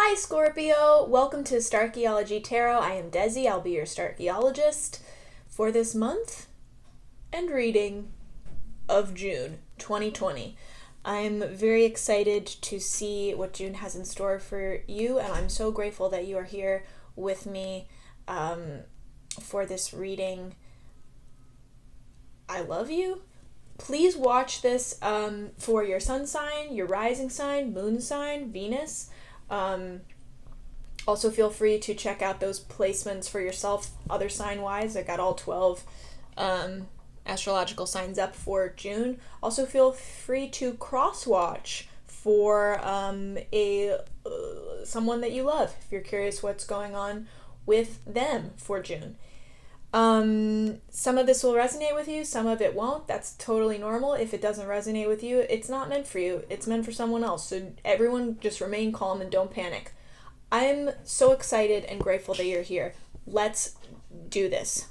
Hi Scorpio, welcome to Starchaeology Tarot. I am Desi, I'll be your Starchaeologist for this month and reading of June 2020. I'm very excited to see what June has in store for you, and I'm so grateful that you are here with me for this reading. I love you. Please watch this for your sun sign, your rising sign, moon sign, Venus. Also feel free to check out those placements for yourself, other sign wise. I got all 12 astrological signs up for June. Also feel free to cross watch for someone that you love if you're curious what's going on with them for June. Some of this will resonate with you, some of it won't. That's totally normal. If it doesn't resonate with you, it's not meant for you. It's meant for someone else. So everyone just remain calm and don't panic. I'm so excited and grateful that you're here. Let's do this.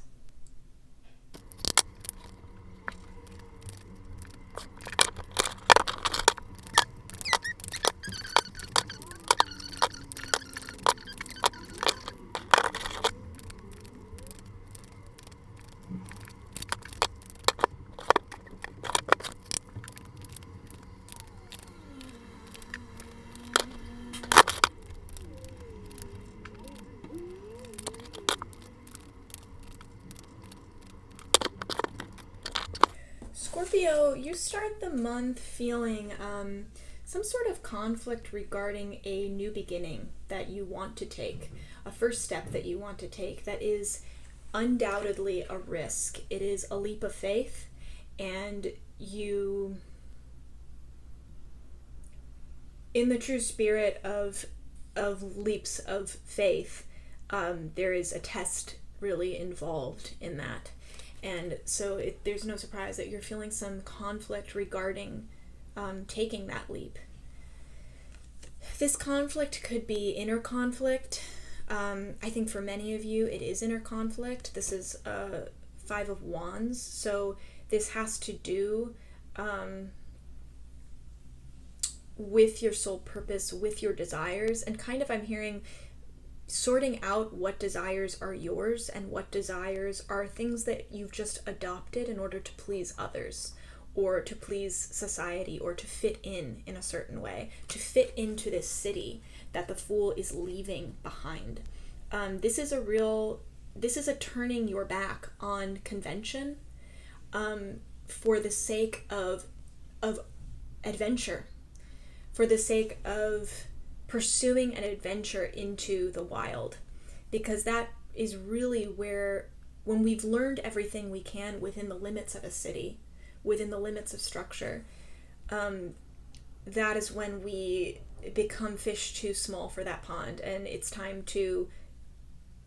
Scorpio, you start the month feeling some sort of conflict regarding a new beginning that you want to take, a first step that you want to take that is undoubtedly a risk. It is a leap of faith, and you, in the true spirit of leaps of faith, there is a test really involved in that. And so there's no surprise that you're feeling some conflict regarding taking that leap. This conflict could be inner conflict. I think for many of you, it is inner conflict. This is Five of Wands. So this has to do with your soul purpose, with your desires, and kind of I'm hearing sorting out what desires are yours and what desires are things that you've just adopted in order to please others or to please society or to fit in a certain way, to fit into this city that the Fool is leaving behind. This is a turning your back on convention for the sake of adventure, for the sake of pursuing an adventure into the wild, because that is really where, when we've learned everything we can within the limits of a city, within the limits of structure, that is when we become fish too small for that pond, and it's time to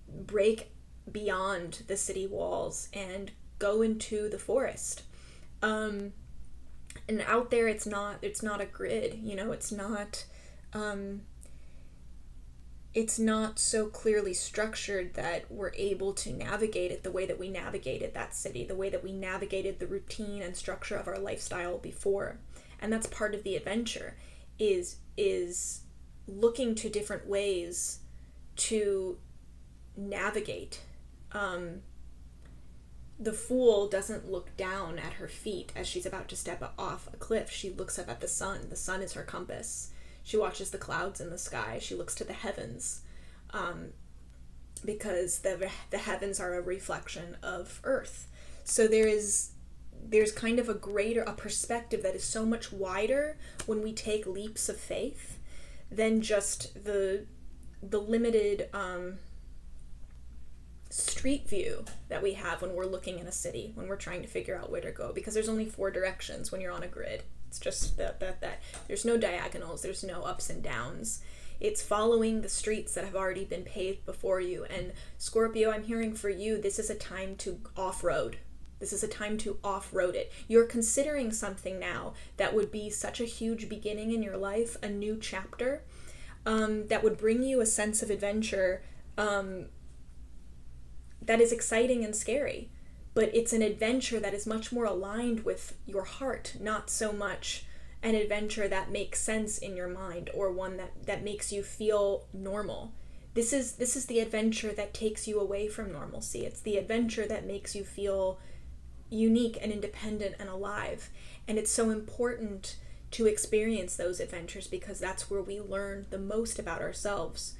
break beyond the city walls and go into the forest. And out there, it's not a grid, it's not so clearly structured that we're able to navigate it the way that we navigated that city, the way that we navigated the routine and structure of our lifestyle before. And that's part of the adventure, is looking to different ways to navigate. The Fool doesn't look down at her feet as she's about to step off a cliff. She looks up at the sun. The sun is her compass. She watches the clouds in the sky. She looks to the heavens, because the heavens are a reflection of Earth. So there's kind of a perspective that is so much wider when we take leaps of faith than just the limited street view that we have when we're looking in a city, when we're trying to figure out where to go, because there's only 4 directions when you're on a grid. It's just that there's no diagonals, there's no ups and downs. It's following the streets that have already been paved before you. And Scorpio, I'm hearing for you, this is a time to off-road. This is a time to off-road it. You're considering something now that would be such a huge beginning in your life, a new chapter, that would bring you a sense of adventure that is exciting and scary. But it's an adventure that is much more aligned with your heart, not so much an adventure that makes sense in your mind, or one that makes you feel normal. This is the adventure that takes you away from normalcy. It's the adventure that makes you feel unique and independent and alive. And it's so important to experience those adventures, because that's where we learn the most about ourselves.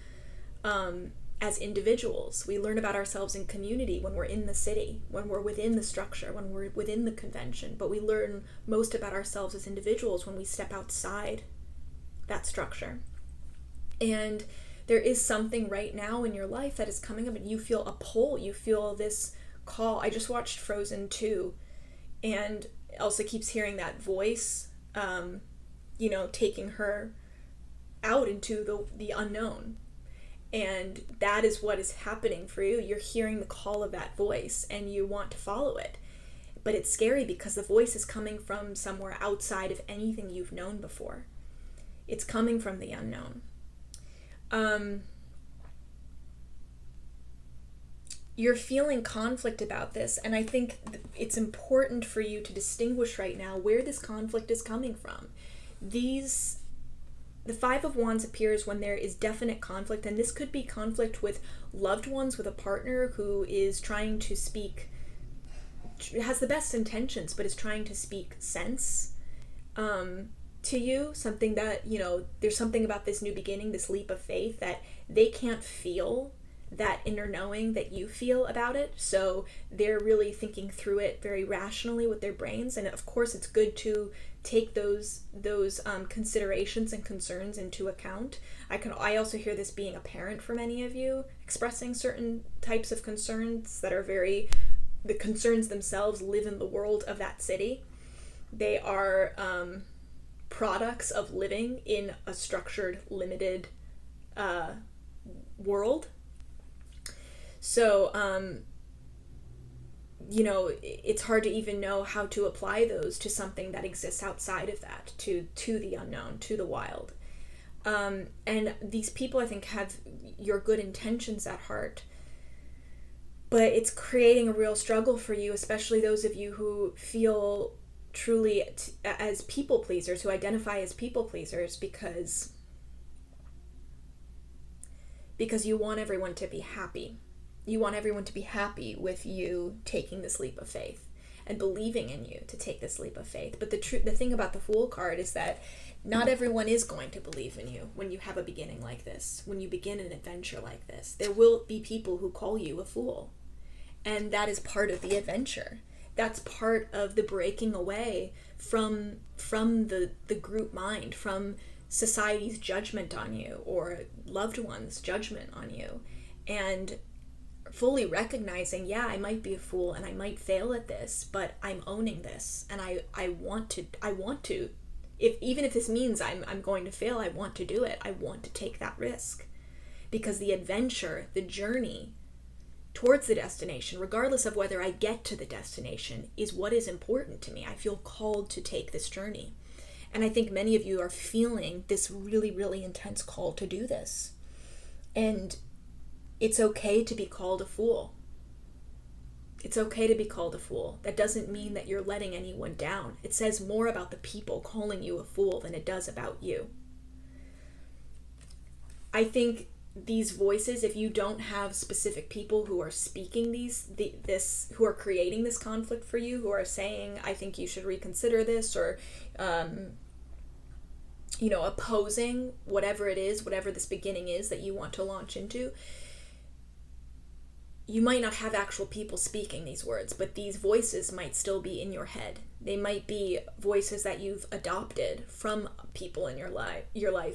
As individuals, we learn about ourselves in community when we're in the city, when we're within the structure, when we're within the convention, but we learn most about ourselves as individuals when we step outside that structure. And there is something right now in your life that is coming up, and you feel a pull, you feel this call. I just watched Frozen 2, and Elsa keeps hearing that voice, taking her out into the unknown. And that is what is happening for you. You're hearing the call of that voice and you want to follow it. But it's scary because the voice is coming from somewhere outside of anything you've known before. It's coming from the unknown. You're feeling conflict about this, and I think it's important for you to distinguish right now where this conflict is coming from. The Five of Wands appears when there is definite conflict, and this could be conflict with loved ones, with a partner who is trying to speak, has the best intentions, but is trying to speak sense to you. Something that, there's something about this new beginning, this leap of faith, that they can't feel that inner knowing that you feel about it. So they're really thinking through it very rationally with their brains. And of course, it's good to take those considerations and concerns into account. I also hear this being a parent for many of you, expressing certain types of concerns that are the concerns themselves live in the world of that city. They are products of living in a structured, limited world. So, it's hard to even know how to apply those to something that exists outside of that, to the unknown, to the wild. And these people, I think, have your good intentions at heart, but it's creating a real struggle for you, especially those of you who feel truly as people pleasers, who identify as people pleasers, because you want everyone to be happy. You want everyone to be happy with you taking this leap of faith and believing in you to take this leap of faith. But the thing about the Fool card is that not everyone is going to believe in you when you have a beginning like this, when you begin an adventure like this. There will be people who call you a fool. And that is part of the adventure. That's part of the breaking away from the group mind, from society's judgment on you or loved ones' judgment on you. And fully recognizing, yeah, I might be a fool and I might fail at this, but I'm owning this, and I want to, even if this means I'm going to fail, I want to do it. I want to take that risk, because the adventure, the journey towards the destination, regardless of whether I get to the destination, is what is important to me. I feel called to take this journey. And I think many of you are feeling this really, really intense call to do this. And it's okay to be called a fool. It's okay to be called a fool. That doesn't mean that you're letting anyone down. It says more about the people calling you a fool than it does about you. I think these voices, if you don't have specific people who are speaking who are creating this conflict for you, who are saying, I think you should reconsider this, or opposing whatever it is, whatever this beginning is that you want to launch into, you might not have actual people speaking these words, but these voices might still be in your head. They might be voices that you've adopted from people in your life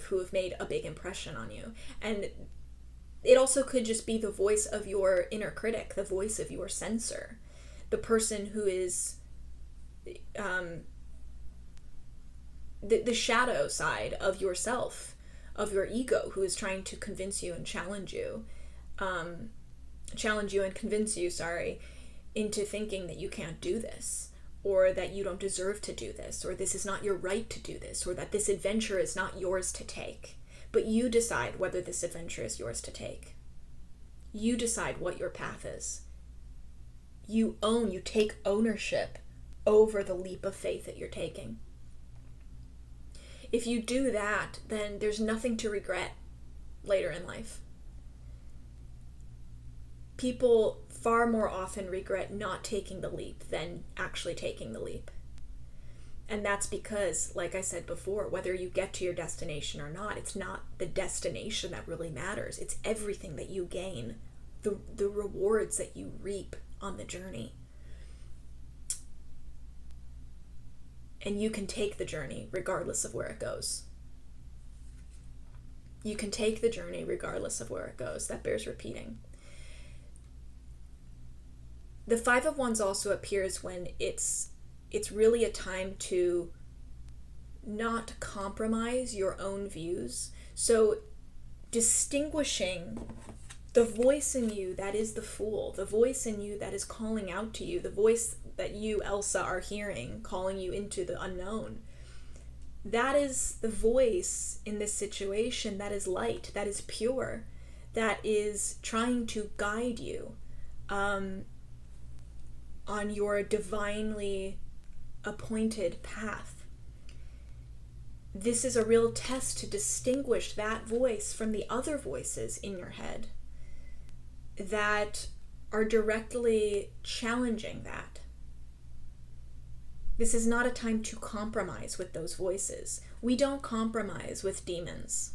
who have made a big impression on you. And it also could just be the voice of your inner critic, the voice of your censor, the person who is the shadow side of yourself, of your ego, who is trying to convince you and challenge you and convince you, into thinking that you can't do this, or that you don't deserve to do this, or this is not your right to do this, or that this adventure is not yours to take. But you decide whether this adventure is yours to take. You decide what your path is. You take ownership over the leap of faith that you're taking. If you do that, then there's nothing to regret later in life. People far more often regret not taking the leap than actually taking the leap. And that's because, like I said before, whether you get to your destination or not, it's not the destination that really matters. It's everything that you gain, the rewards that you reap on the journey. And you can take the journey regardless of where it goes. You can take the journey regardless of where it goes. That bears repeating. The Five of Wands also appears when it's really a time to not compromise your own views. So distinguishing the voice in you that is the Fool, the voice in you that is calling out to you, the voice that you, Elsa, are hearing, calling you into the unknown. That is the voice in this situation that is light, that is pure, that is trying to guide you on your divinely appointed path. This is a real test to distinguish that voice from the other voices in your head that are directly challenging that. This is not a time to compromise with those voices. We don't compromise with demons.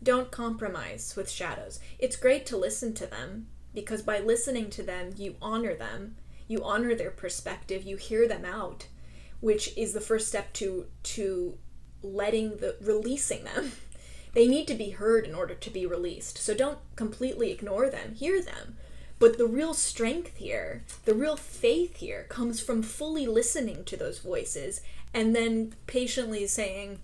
Don't compromise with shadows. It's great to listen to them, because by listening to them, you honor them. You honor their perspective. You hear them out, which is the first step to releasing them. They need to be heard in order to be released. So don't completely ignore them. Hear them. But the real strength here, the real faith here, comes from fully listening to those voices and then patiently saying,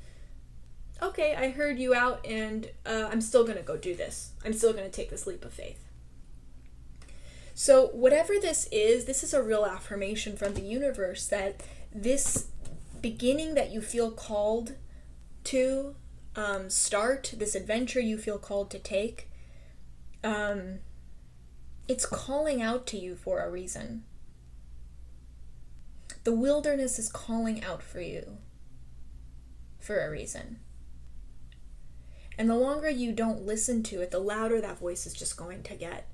okay, I heard you out, and I'm still going to go do this. I'm still going to take this leap of faith. So whatever this is a real affirmation from the universe that this beginning that you feel called to start, this adventure you feel called to take, it's calling out to you for a reason. The wilderness is calling out for you for a reason. And the longer you don't listen to it, the louder that voice is just going to get.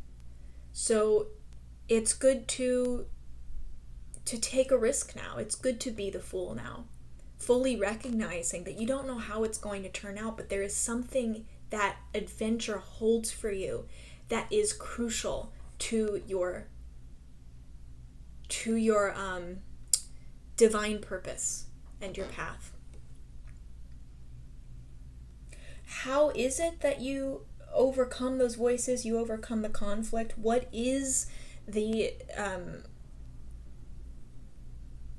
So it's good to take a risk now. It's good to be the Fool now. Fully recognizing that you don't know how it's going to turn out, but there is something that adventure holds for you that is crucial to your divine purpose and your path. How is it that you overcome those voices, you overcome the conflict? What is the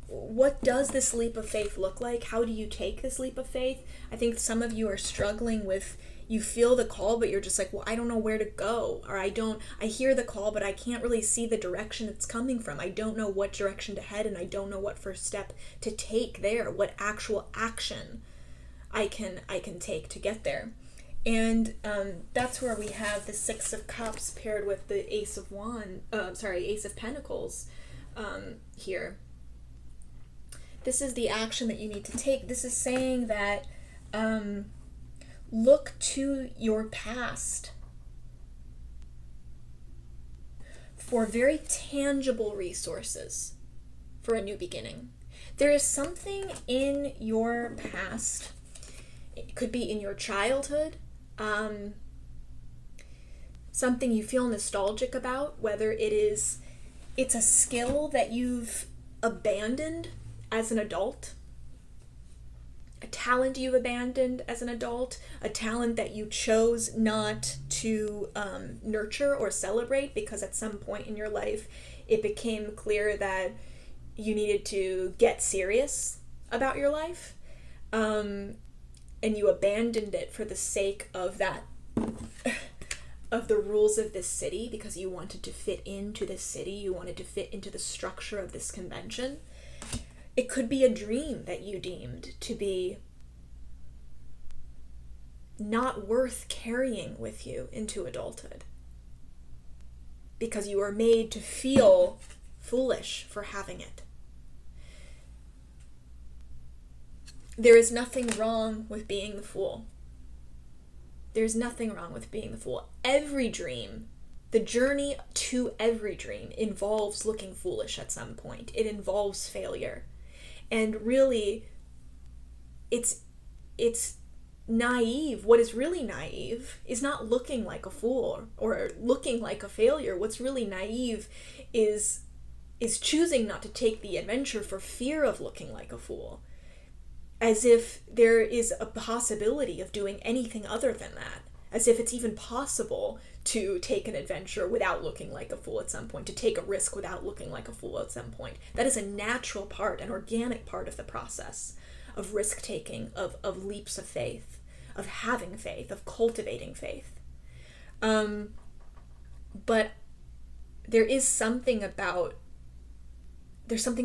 what does this leap of faith look like? How do you take this leap of faith? I think some of you are struggling with, you feel the call, but you're just like, well, I don't know where to go. Or I hear the call, but I can't really see the direction it's coming from. I don't know what direction to head, and I don't know what first step to take there, what actual action I can take to get there. And that's where we have the Six of Cups paired with the Ace of Pentacles here. This is the action that you need to take. This is saying that look to your past for very tangible resources for a new beginning. There is something in your past. It could be in your childhood, something you feel nostalgic about, whether it's a skill that you've abandoned as an adult, a talent you've abandoned as an adult, a talent that you chose not to nurture or celebrate because at some point in your life it became clear that you needed to get serious about your life, and you abandoned it for the sake of that of the rules of this city, because you wanted to fit into this city, you wanted to fit into the structure of this convention. It could be a dream that you deemed to be not worth carrying with you into adulthood, because you were made to feel foolish for having it. There is nothing wrong with being the fool. There's nothing wrong with being the fool. Every dream, the journey to every dream involves looking foolish at some point. It involves failure. And really, it's naive. What is really naive is not looking like a fool or looking like a failure. What's really naive is choosing not to take the adventure for fear of looking like a fool. As if there is a possibility of doing anything other than that. As if it's even possible to take an adventure without looking like a fool at some point, to take a risk without looking like a fool at some point. That is a natural part, an organic part of the process of risk-taking, of leaps of faith, of having faith, of cultivating faith. But there's something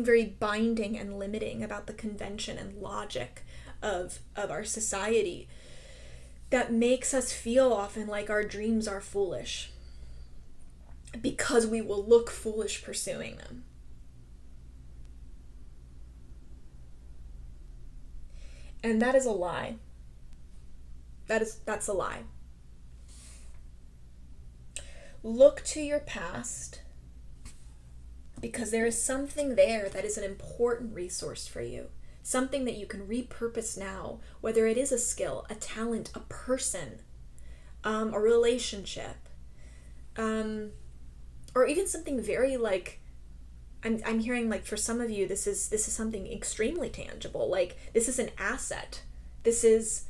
very binding and limiting about the convention and logic of our society that makes us feel often like our dreams are foolish because we will look foolish pursuing them. And that is a lie. That's a lie. Look to your past because there is something there that is an important resource for you. Something that you can repurpose now, whether it is a skill, a talent, a person, a relationship, or even something very like, I'm hearing like for some of you, this is something extremely tangible. Like this is an asset. This is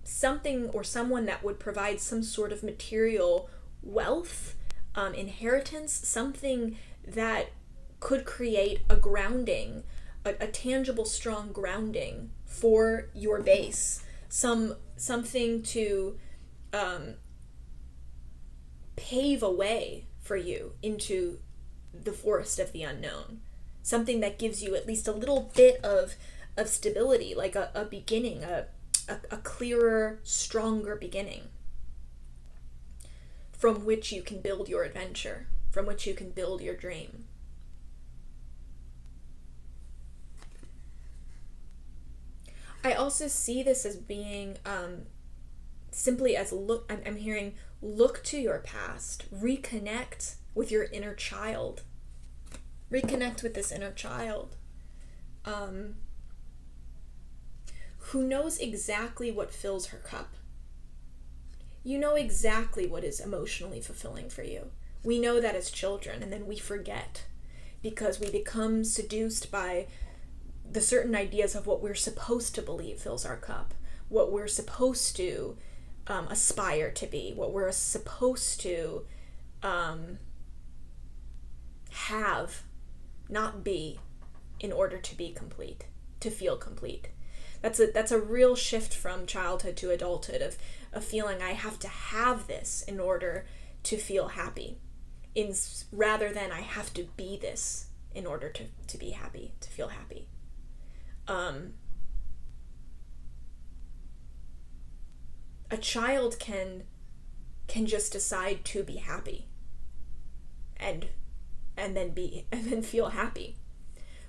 something or someone that would provide some sort of material wealth, inheritance, something that could create a grounding, a tangible, strong grounding for your base, something to pave a way for you into the forest of the unknown, something that gives you at least a little bit of stability, like a beginning, a clearer, stronger beginning from which you can build your adventure, from which you can build your dream. I also see this as being simply as I'm hearing look to your past, reconnect with your inner child. Reconnect with this inner child who knows exactly what fills her cup. You know exactly what is emotionally fulfilling for you. We know that as children, and then we forget because we become seduced by the certain ideas of what we're supposed to believe fills our cup, what we're supposed to aspire to be, what we're supposed to have, not be, in order to be complete, to feel complete. That's a real shift from childhood to adulthood of feeling I have to have this in order to feel happy, rather than I have to be this in order to be happy, to feel happy. A child can just decide to be happy and then feel happy,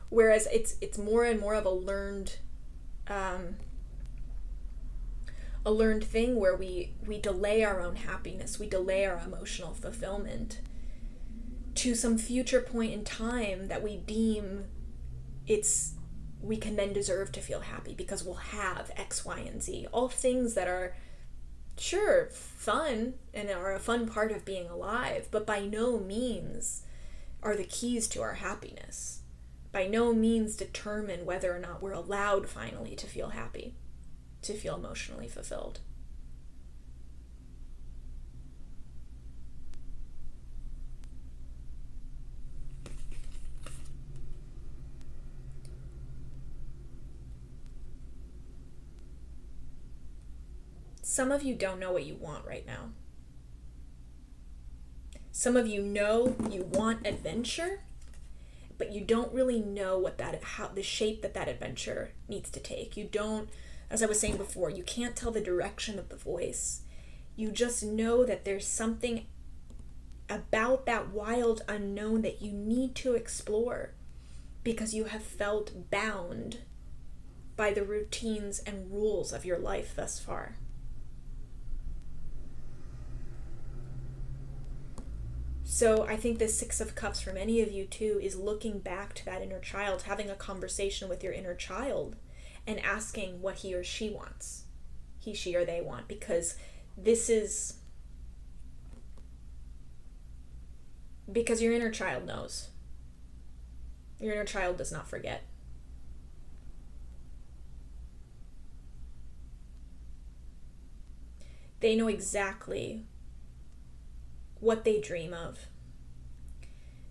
whereas it's more and more of a learned thing where we delay our own happiness, we delay our emotional fulfillment to some future point in time that we deem we can then deserve to feel happy because we'll have X, Y, and Z. All things that are, sure, fun and are a fun part of being alive, but by no means are the keys to our happiness. By no means determine whether or not we're allowed finally to feel happy, to feel emotionally fulfilled. Some of you don't know what you want right now. Some of you know you want adventure, but you don't really know how the shape that adventure needs to take. You don't, as I was saying before, you can't tell the direction of the voice. You just know that there's something about that wild unknown that you need to explore. because you have felt bound by the routines and rules of your life thus far. So I think the Six of Cups for many of you too is looking back to that inner child, having a conversation with your inner child and asking what he or she wants. He, she, or they want, because because your inner child knows. Your inner child does not forget. They know exactly what they dream of.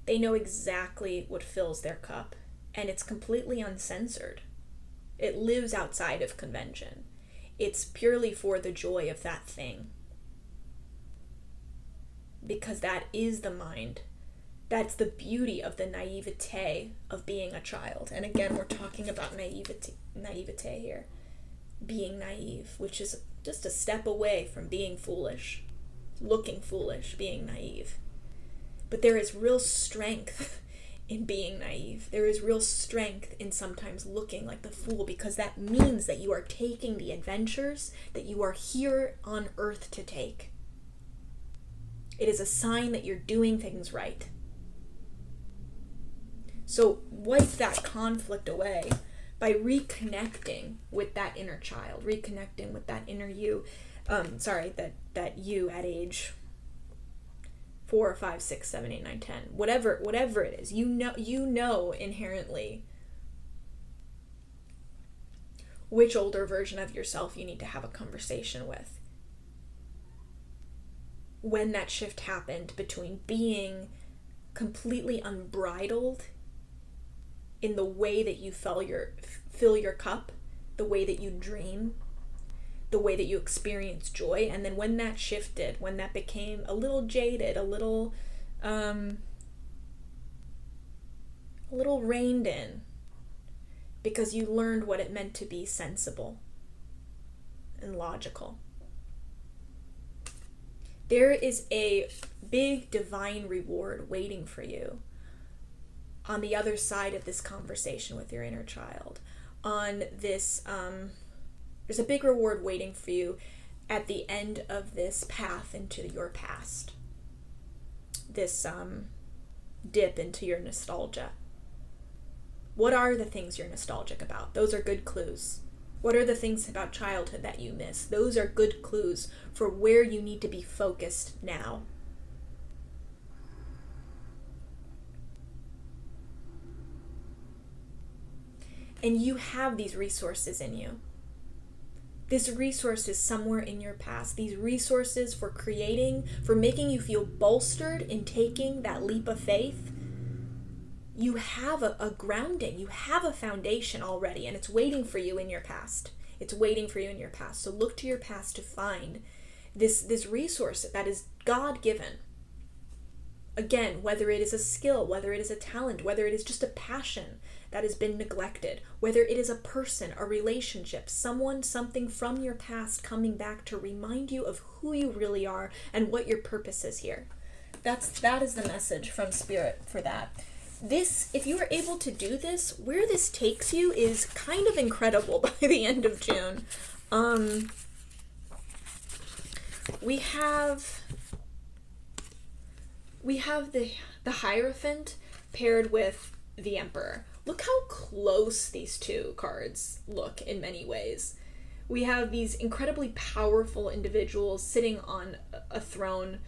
They know exactly what fills their cup, and it's completely uncensored. It lives outside of convention. It's purely for the joy of that thing. Because that is the mind. That's the beauty of the naivete of being a child. And again, we're talking about naivete here. Being naive, which is just a step away from being foolish. Looking foolish, being naive. But there is real strength in being naive. There is real strength in sometimes looking like the fool, because that means that you are taking the adventures that you are here on earth to take. It is a sign that you're doing things right. So wipe that conflict away by reconnecting with that inner child, reconnecting with that inner you. That you at age 4, 5, 6, 7, 8, 9, 10, whatever it is, you know inherently which older version of yourself you need to have a conversation with. When that shift happened between being completely unbridled in the way that you fill your cup, the way that you dream, the way that you experience joy, and then when that shifted, when that became a little jaded, a little reined in, because you learned what it meant to be sensible and logical. There is a big divine reward waiting for you on the other side of this conversation with your inner child. On this, there's a big reward waiting for you at the end of this path into your past. This dip into your nostalgia. What are the things you're nostalgic about? Those are good clues. What are the things about childhood that you miss? Those are good clues for where you need to be focused now. And you have these resources in you. This resource is somewhere in your past. These resources for making you feel bolstered in taking that leap of faith. You have a grounding. You have a foundation already, and it's waiting for you in your past. It's waiting for you in your past. So look to your past to find this resource that is God-given. Again, whether it is a skill, whether it is a talent, whether it is just a passion that has been neglected, whether it is a person, a relationship, someone, something from your past coming back to remind you of who you really are and what your purpose is here. That is the message from Spirit for that. This, if you are able to do this, where this takes you is kind of incredible by the end of June. We have the Hierophant paired with the Emperor. Look how close these two cards look in many ways. We have these incredibly powerful individuals sitting on a throne,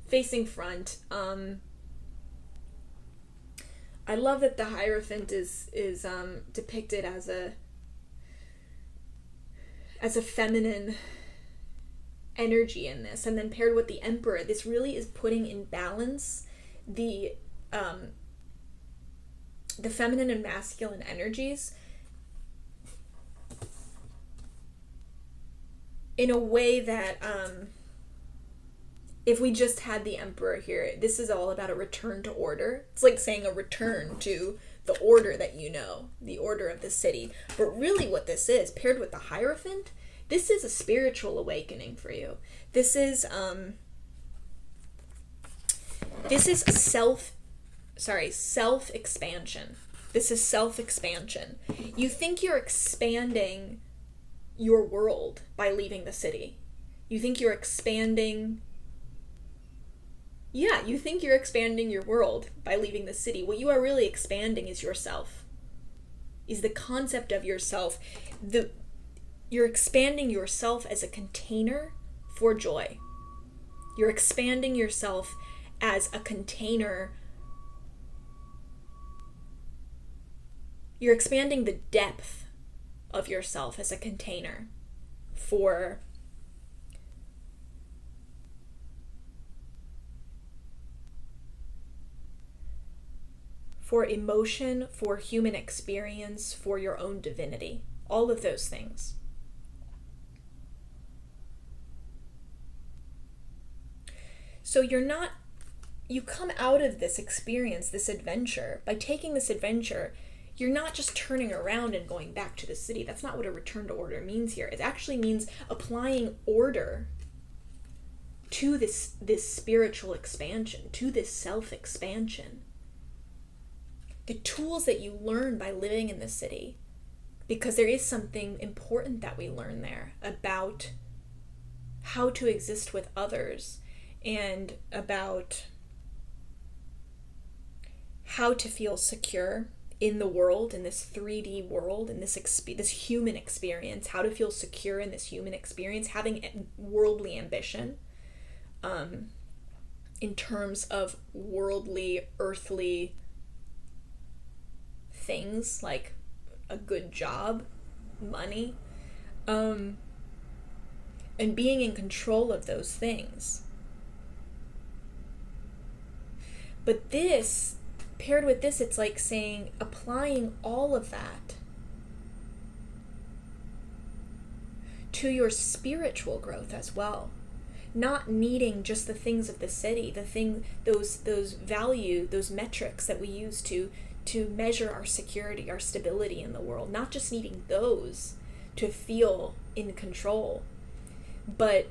facing front. I love that the Hierophant is depicted as a feminine energy in this, and then paired with the Emperor, this really is putting in balance the feminine and masculine energies in a way that if we just had the Emperor here, this is all about a return to order. It's like saying a return to the order that you know, the order of the city. But really what this is, paired with the Hierophant, this is a spiritual awakening for you. This is self-expansion. This is self-expansion. You think you're expanding your world by leaving the city. You think you're expanding... Yeah, you think you're expanding your world by leaving the city. What you are really expanding is yourself. Is the concept of yourself. You're expanding yourself as a container for joy. You're expanding yourself as a container. You're expanding the depth of yourself as a container for emotion, for human experience, for your own divinity. All of those things. So you come out of this experience, this adventure. By taking this adventure, you're not just turning around and going back to the city. That's not what a return to order means here. It actually means applying order to this spiritual expansion, to this self-expansion. The tools that you learn by living in the city, because there is something important that we learn there about how to exist with others and about how to feel secure in the world, in this 3D world, in this human experience, how to feel secure in this human experience, having worldly ambition in terms of worldly, earthly things like a good job, money, and being in control of those things. But this, paired with this, it's like saying, applying all of that to your spiritual growth as well. Not needing just the things of the city, those value, those metrics that we use to measure our security, our stability in the world. Not just needing those to feel in control, but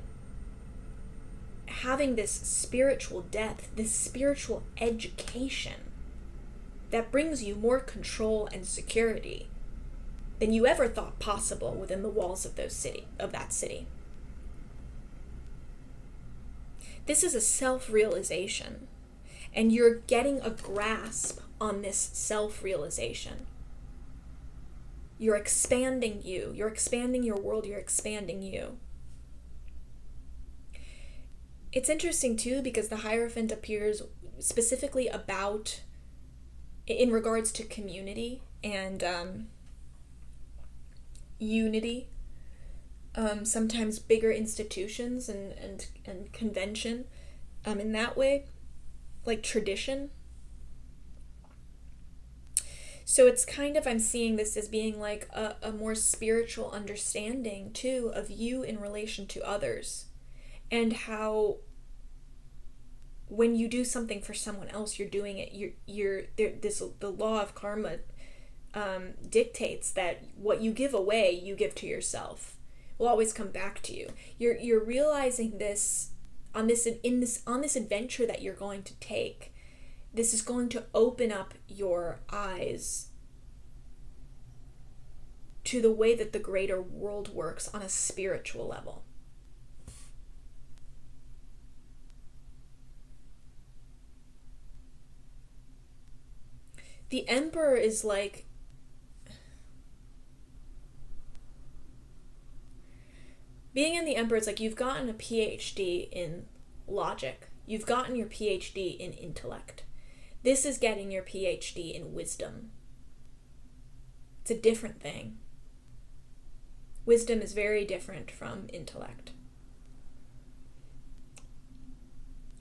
having this spiritual depth, this spiritual education that brings you more control and security than you ever thought possible within the walls of that city. This is a self-realization, and you're getting a grasp on this self-realization. You're expanding you. You're expanding your world. You're expanding you. It's interesting too, because the Hierophant appears specifically in regards to community and unity. Sometimes bigger institutions and convention in that way, like tradition. So it's kind of, I'm seeing this as being like a more spiritual understanding too of you in relation to others, and how when you do something for someone else, you're doing it, the law of karma dictates that what you give away, you give to yourself. Will always come back to you. You're realizing this on this adventure that you're going to take. This is going to open up your eyes to the way that the greater world works on a spiritual level. The Emperor is like, being in the Emperor, it's like you've gotten a PhD in logic. You've gotten your PhD in intellect. This is getting your PhD in wisdom. It's a different thing. Wisdom is very different from intellect.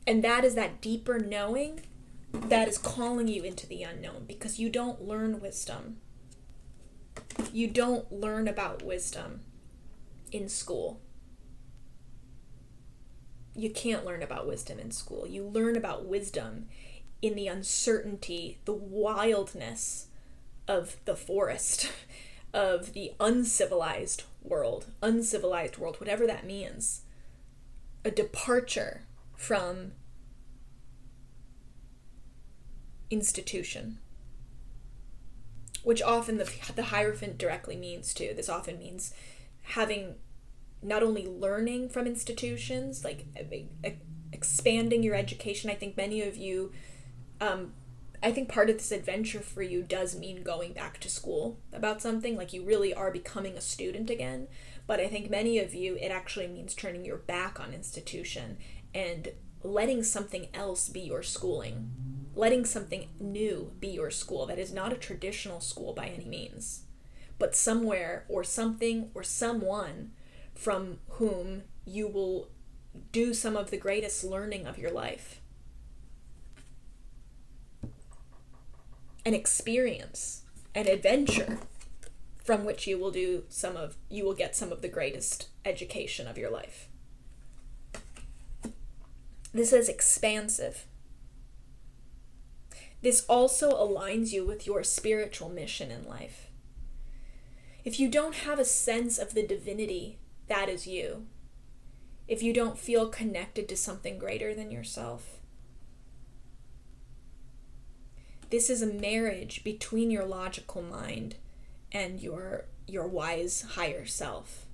And that is that deeper knowing that is calling you into the unknown, because you don't learn wisdom. You don't learn about wisdom in school. You can't learn about wisdom in school. You learn about wisdom in the uncertainty, the wildness of the forest, of the uncivilized world, whatever that means. A departure from institution. which often the Hierophant directly means too. This often means having not only learning from institutions, like expanding your education. I think many of you, I think part of this adventure for you does mean going back to school about something, like you really are becoming a student again. But I think many of you, it actually means turning your back on institution and letting something else be your schooling, letting something new be your school that is not a traditional school by any means, but somewhere or something or someone from whom you will do some of the greatest learning of your life. An experience, an adventure from which you will get some of the greatest education of your life. This is expansive. This also aligns you with your spiritual mission in life. If you don't have a sense of the divinity that is you, if you don't feel connected to something greater than yourself, this is a marriage between your logical mind and your wise higher self.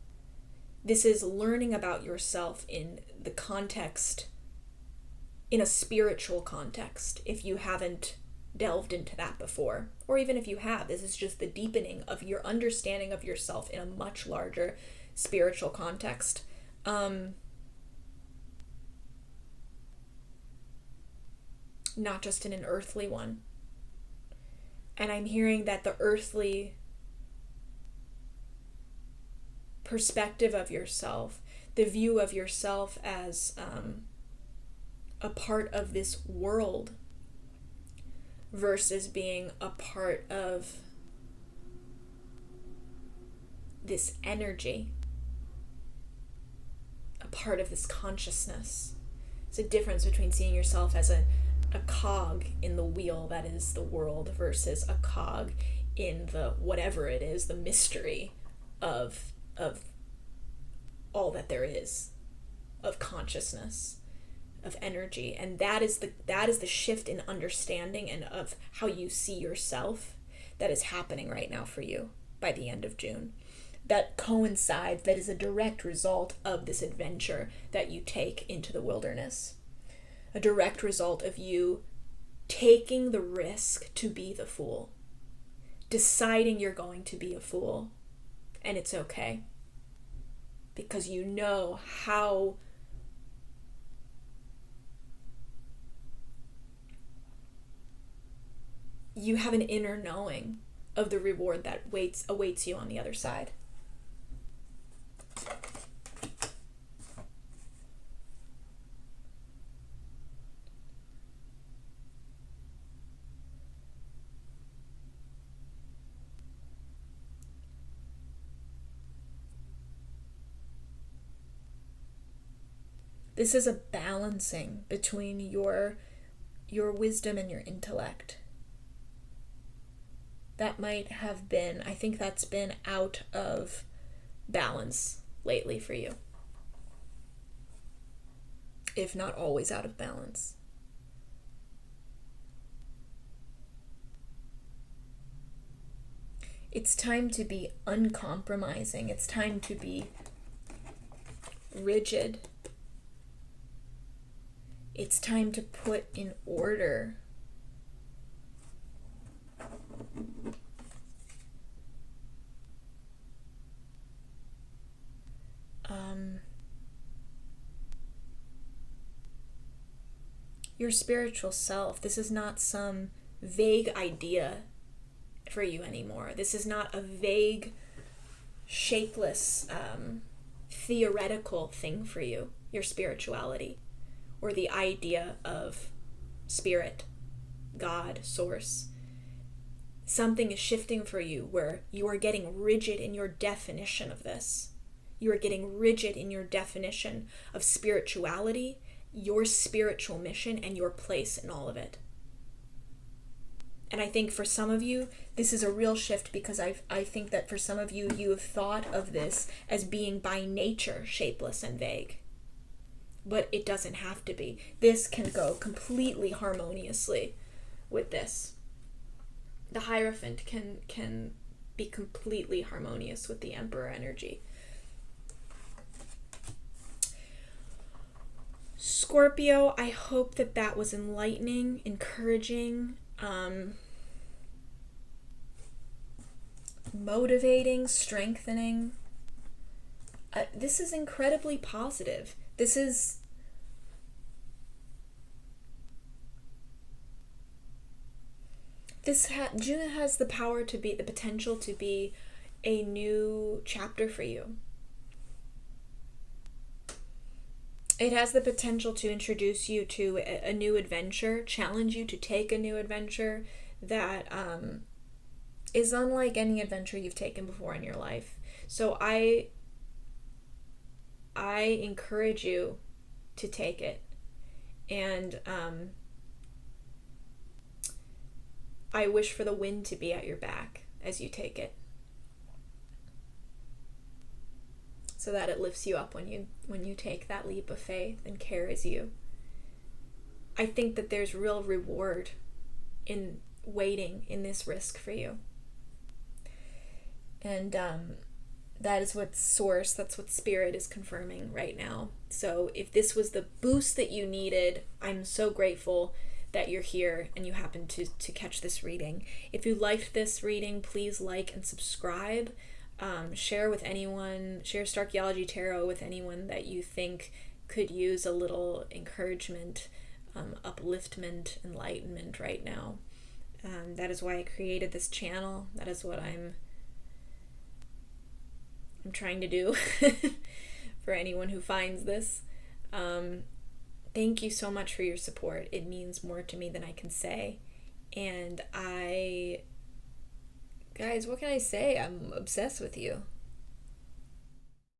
This is learning about yourself in the context, in a spiritual context, if you haven't delved into that before. Or even if you have, this is just the deepening of your understanding of yourself in a much larger spiritual context. Not just in an earthly one. And I'm hearing that the earthly perspective of yourself, the view of yourself as a part of this world versus being a part of this energy, a part of this consciousness. It's a difference between seeing yourself as a cog in the wheel that is the world versus a cog in the whatever it is, the mystery of all that there is, of consciousness, of energy. And that is the shift in understanding and of how you see yourself that is happening right now for you by the end of June. That coincides, that is a direct result of this adventure that you take into the wilderness. A direct result of you taking the risk to be the fool, deciding you're going to be a fool, and it's okay. Because you know how you have an inner knowing of the reward that awaits you on the other side. This is a balancing between your wisdom and your intellect. That might have been, I think that's been out of balance lately for you. If not always out of balance. It's time to be uncompromising. It's time to be rigid. It's time to put in order your spiritual self. This is not some vague idea for you anymore. This is not a vague, shapeless, theoretical thing for you, your spirituality, or the idea of spirit, God, source. Something is shifting for you where you are getting rigid in your definition of this. You are getting rigid in your definition of spirituality, your spiritual mission, and your place in all of it. And I think for some of you, this is a real shift because I think that for some of you, you have thought of this as being by nature shapeless and vague. But it doesn't have to be. This can go completely harmoniously with this. the Hierophant can be completely harmonious with the Emperor energy. Scorpio, I hope that was enlightening, encouraging, motivating, strengthening. This is incredibly positive. June has the potential to be a new chapter for you. It has the potential to introduce you to a new adventure, challenge you to take a new adventure that is unlike any adventure you've taken before in your life. So I encourage you to take it. And I wish for the wind to be at your back as you take it, so that it lifts you up when you take that leap of faith and carries you. I think that there's real reward in waiting in this risk for you. And that is what Source, that's what Spirit is confirming right now. So if this was the boost that you needed, I'm so grateful that you're here and you happen to catch this reading. If you liked this reading, please like and subscribe. Share with anyone, share Starchaeology Tarot with anyone that you think could use a little encouragement, upliftment, enlightenment right now. That is why I created this channel. That is what I'm trying to do for anyone who finds this. Thank you so much for your support. It means more to me than I can say. And guys, what can I say? I'm obsessed with you.